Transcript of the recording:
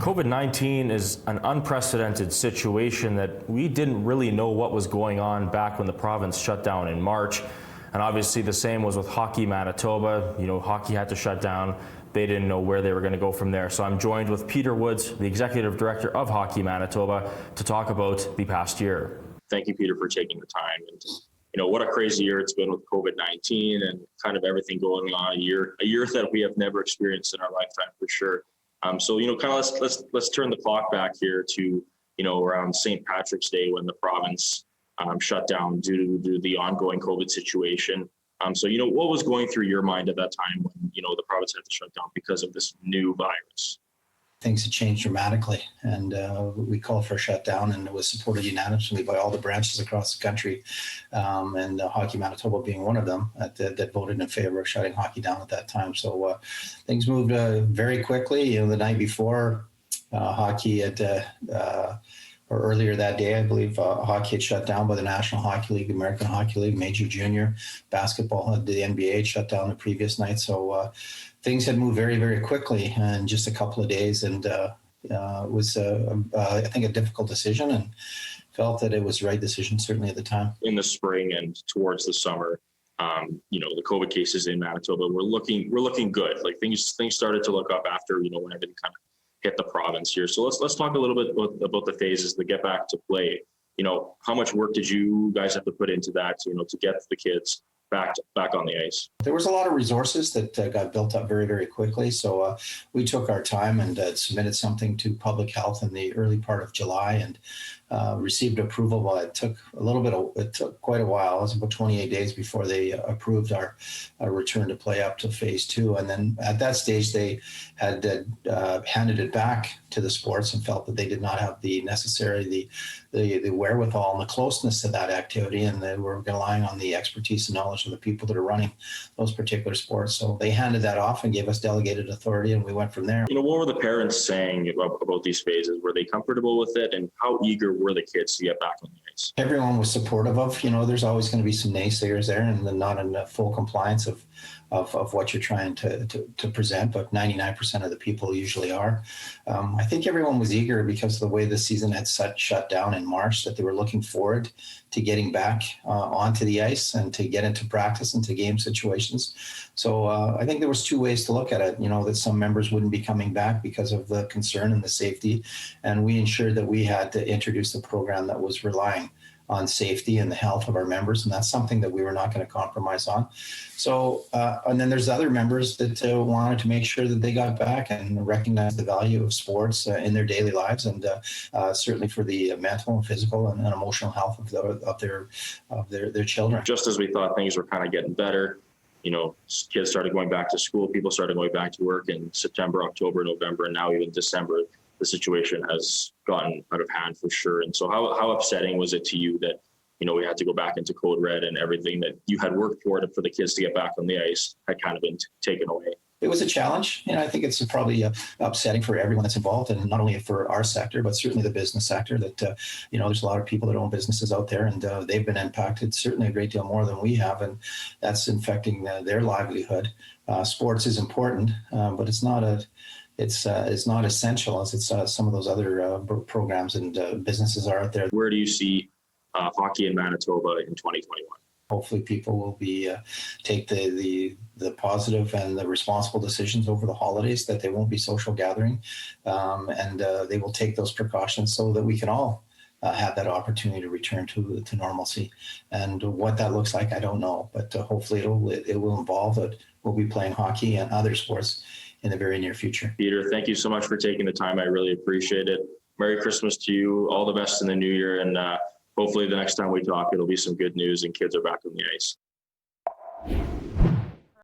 COVID-19 is an unprecedented situation that we didn't really know what was going on back when the province shut down in March. And obviously the same was with Hockey Manitoba. You know, hockey had to shut down. They didn't know where they were going to go from there. So I'm joined with Peter Woods, the Executive Director of Hockey Manitoba, to talk about the past year. Thank you, Peter, for taking the time. And you know, what a crazy year it's been with COVID-19 and kind of everything going on. A year that we have never experienced in our lifetime for sure. So, you know, kind of let's turn the clock back here to, you know, around St. Patrick's Day when the province shut down due to the ongoing COVID situation. So, you know, what was going through your mind at that time when, you know, the province had to shut down because of this new virus? Things had changed dramatically, and we called for a shutdown, and it was supported unanimously by all the branches across the country, and Hockey Manitoba being one of them that voted in favor of shutting hockey down at that time. So things moved very quickly. You know, the night before, hockey had, or earlier that day, I believe, hockey had shut down by the National Hockey League, the American Hockey League, Major Junior. Basketball, the NBA had shut down the previous night. So things had moved very, very quickly in just a couple of days. And it was, I think, a difficult decision, and felt that it was the right decision, certainly at the time. In the spring and towards the summer, you know, the COVID cases in Manitoba were looking good. Like things started to look up after, you know, when everything kind of hit the province here. So let's talk a little bit about the phases to get back to play. You know, how much work did you guys have to put into that, you know, to get the kids back on the ice? There was a lot of resources that got built up very, very quickly. So we took our time and submitted something to public health in the early part of July, and received approval. Well, it took quite a while. It was about 28 days before they approved our return to play up to phase 2. And then at that stage, they had handed it back to the sports and felt that they did not have the necessary, the wherewithal and the closeness to that activity. And they were relying on the expertise and knowledge of the people that are running those particular sports. So they handed that off and gave us delegated authority, and we went from there. You know, what were the parents saying about these phases? Were they comfortable with it, and how eager were the kids to get back on the ice? Everyone was supportive of, you know, there's always going to be some naysayers there and not in full compliance of what you're trying to present, but 99% of the people usually are. I think everyone was eager because of the way the season had shut down in March, that they were looking forward to getting back onto the ice and to get into practice and to game situations. So I think there was two ways to look at it, you know, that some members wouldn't be coming back because of the concern and the safety. And we ensured that we had to introduce a program that was relying on safety and the health of our members, and that's something that we were not going to compromise on. So, and then there's other members that wanted to make sure that they got back and recognize the value of sports in their daily lives, and certainly for the mental and physical and emotional health of their children. Just as we thought things were kind of getting better, you know, kids started going back to school, people started going back to work in September, October, November, and now even December. The situation has gotten out of hand for sure. And so how upsetting was it to you that, you know, we had to go back into code red and everything that you had worked for the kids to get back on the ice had kind of been taken away? It was a challenge. You know, I think it's probably upsetting for everyone that's involved, and not only for our sector, but certainly the business sector. That you know, there's a lot of people that own businesses out there, and they've been impacted certainly a great deal more than we have, and that's affecting their livelihood. Sports is important, but it's not essential as it's some of those other programs and businesses are out there. Where do you see hockey in Manitoba in 2021? Hopefully people will be take the positive and the responsible decisions over the holidays, that they won't be social gathering, and they will take those precautions so that we can all have that opportunity to return to normalcy. And what that looks like, I don't know, but hopefully it will involve it. We'll be playing hockey and other sports in the very near future. Peter, thank you so much for taking the time. I really appreciate it. Merry Christmas to you. All the best in the new year. And hopefully the next time we talk, it'll be some good news and kids are back on the ice.